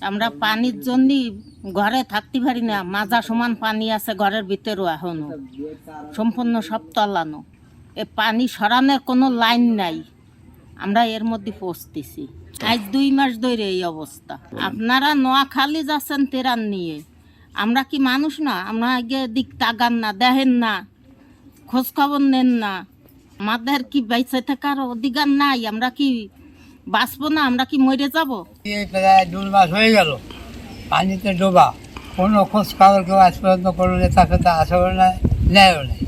আমরা পানির জন্য ঘরে থাকতে পারি না, মাজা সমান পানি আছে ঘরের ভিতরেও, এখনো সম্পূর্ণ সব তলানো। এ পানি সরানোর কোনো লাইন নাই, আমরা এর মধ্যে পৌঁছতেছি। আজ 2 মাস ধরে এই অবস্থা। আপনারা নোয়াখালী যাচ্ছেন তেরান নিয়ে, আমরা কি মানুষ না? আমরা আগে দিক তাকান না, দেখেন না, খোঁজ খবর নেন না। আমাদের কি বেঁচে থাকার অধিকার নাই? আমরা কি বাঁচবো না? আমরা কি মরে যাব? প্রায় 2 মাস হয়ে গেল পানিতে ডোবা, কোনো খোঁজ খবর কেউ আজ পর্যন্ত কোনো নেতা ফেতা আসেও নাই, নেয়ও নাই।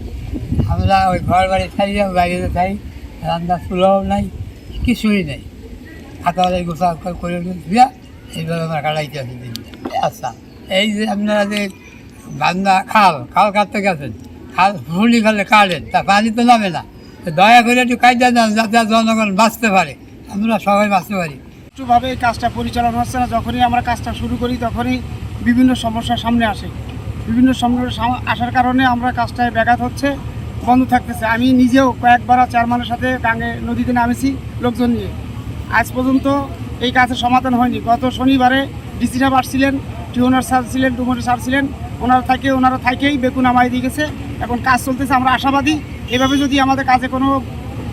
আমরা ওই ঘর বাড়ি থাকি, বাইরে থাকি, রান্না চুলাও নাই, কিছুই নেই। খাতাওয়ালাই গোসা করে দিয়া এইভাবে আমরা কাটাইতে আছি দিন। আচ্ছা, এই যে আপনারা যে বান্দা খাল কাটতে গেছেন, খাল ফুলি খালে কাটেন, তা পানি তো নামে না। দয়া করে একটু কাইটা দেন যাতে জনগণ বাঁচতে পারে, আমরা সবাই বাঁচতে পারি। সুষ্ঠুভাবে এই কাজটা পরিচালনা হচ্ছে না। যখনই আমরা কাজটা শুরু করি তখনই বিভিন্ন সমস্যার সামনে আসে। বিভিন্ন সমস্যা আসার কারণে আমরা কাজটায় ব্যাঘাত হচ্ছে, বন্ধ থাকতেছে। আমি নিজেও কয়েকবার চেয়ারম্যানের সাথে গাঙ্গে নদীতে নামেছি লোকজন নিয়ে, আজ পর্যন্ত এই কাজের সমাধান হয়নি। গত শনিবারে ডিসি সাহেব আসছিলেন, টিউনার স্যার ছিলেন, ডুমরি স্যার ছিলেন, ওনারা থাকেই বেকুন আমায় দিয়ে গেছে। এখন কাজ চলতেছে, আমরা আশাবাদী এভাবে যদি আমাদের কাজে কোনো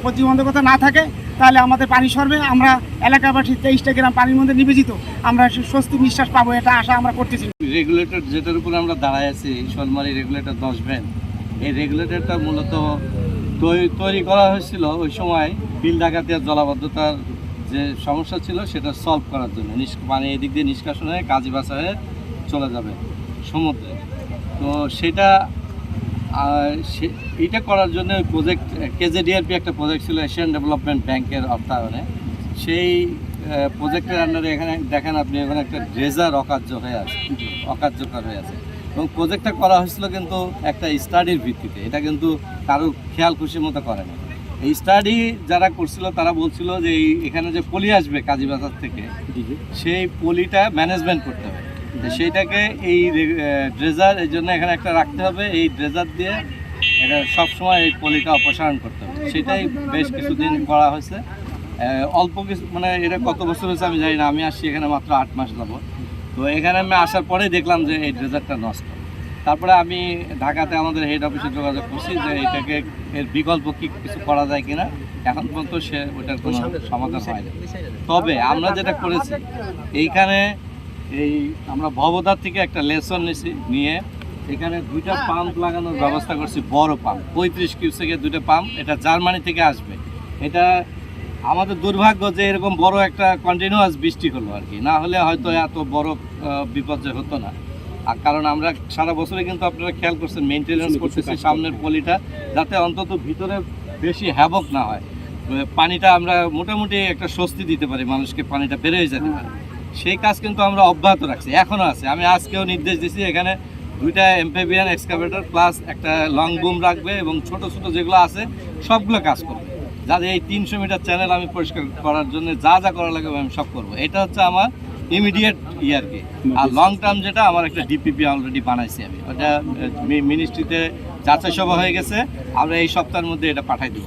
প্রতিবন্ধকতা না থাকে তাহলে আমাদের পানি সরবে। আমরা এলাকাবাসী 23টা গ্রাম পানির মধ্যে নিবেদিত, আমরা স্বস্তি নিঃশ্বাস পাবো, এটা আশা আমরা করতেছি। রেগুলেটর যেটার উপর আমরা দাঁড়ায় আছি, শোলমারি রেগুলেটর 10 ভ্যান, এই রেগুলেটরটা মূলত তৈরি করা হয়েছিল ওই সময় বিল ডাকাতিয়া জলাবদ্ধতার যে সমস্যা ছিল সেটা সলভ করার জন্য। পানি এদিক দিয়ে নিষ্কাশন হয়ে কাজীবাসা হয়ে চলে যাবে সমুদ্রে। তো সেটা এটা করার জন্য প্রজেক্ট কেজেডিআরপি একটা প্রজেক্ট ছিল, এশিয়ান ডেভেলপমেন্ট ব্যাংকের অর্থায়নে। সেই প্রজেক্টের আন্ডারে এখানে দেখেন আপনি, এখানে একটা ড্রেজার অকার্যকর হয়ে আছে। এবং প্রজেক্টটা করা হয়েছিল কিন্তু একটা স্টাডির ভিত্তিতে, এটা কিন্তু কারো খেয়াল খুশির মতো করে না। এই স্টাডি যারা করছিল তারা বলছিল যে এখানে যে পলি আসবে কাজীবাজার থেকে, সেই পলিটা ম্যানেজমেন্ট করতে হবে। সেইটাকে এই ড্রেজার, এই জন্য এখানে একটা রাখতে হবে, এই ড্রেজার দিয়ে এটা সবসময় এই পলিটা অপসারণ করতে হবে। সেটাই বেশ কিছুদিন করা হয়েছে। অল্প কিছু, মানে এটা কত বছর হয়েছে আমি জানি না, আমি আসছি এখানে মাত্র 8 মাস যাব। তো এখানে আমি আসার পরেই দেখলাম যে এই ড্রেজারটা নষ্ট। তারপরে আমি ঢাকাতে আমাদের হেড অফিসে যোগাযোগ করছি যে এটাকে এর বিকল্প কিছু করা যায় কিনা। এখন পর্যন্ত ওটার কোনো সমাধান হয়নি। তবে আমরা যেটা করেছি, এইখানে আমরা ভবদার থেকে একটা লেসন নিয়ে এখানে 2টা পাম্প লাগানোর ব্যবস্থা করছি, বড় পাম্প 35 কিউসেকের 2টা পাম্প। এটা জার্মানি থেকে আসবে। এটা আমাদের দুর্ভাগ্য যে এরকম বড় একটা কন্টিনিউয়াস বৃষ্টি হলো আর কি, না হলে হয়তো এত বড় বিপর্যয় হতো না। আর কারণ আমরা সারা বছরে কিন্তু আপনারা খেয়াল করছেন মেনটেন্যান্স করতেছি সামনের পলিটা, যাতে অন্তত ভিতরে বেশি হ্যাবক না হয়, পানিটা আমরা মোটামুটি একটা স্বস্তি দিতে পারি মানুষকে, পানিটা বের হয়ে যেতে পারে। সেই কাজ কিন্তু আমরা অব্যাহত রাখছি, এখনও আছে। আমি আজকেও নির্দেশ দিচ্ছি এখানে 2টা এমপেবিয়ান এক্সকাভেটর প্লাস একটা লং বুম রাখবে এবং ছোট ছোট যেগুলো আছে সবগুলো কাজ করবে, যাতে এই 300 মিটার চ্যানেল আমি পরিষ্কার করার জন্য যা করা লাগবে আমি সব করবো। এটা হচ্ছে আমার ইমিডিয়েট আর কি। আর লং টার্ম যেটা, আমার একটা ডিপিপি অলরেডি বানাইছি আমি, ওটা মিনিস্ট্রিতে যাচাই সভা হয়ে গেছে, আমরা এই সপ্তাহের মধ্যে এটা পাঠাই দিব।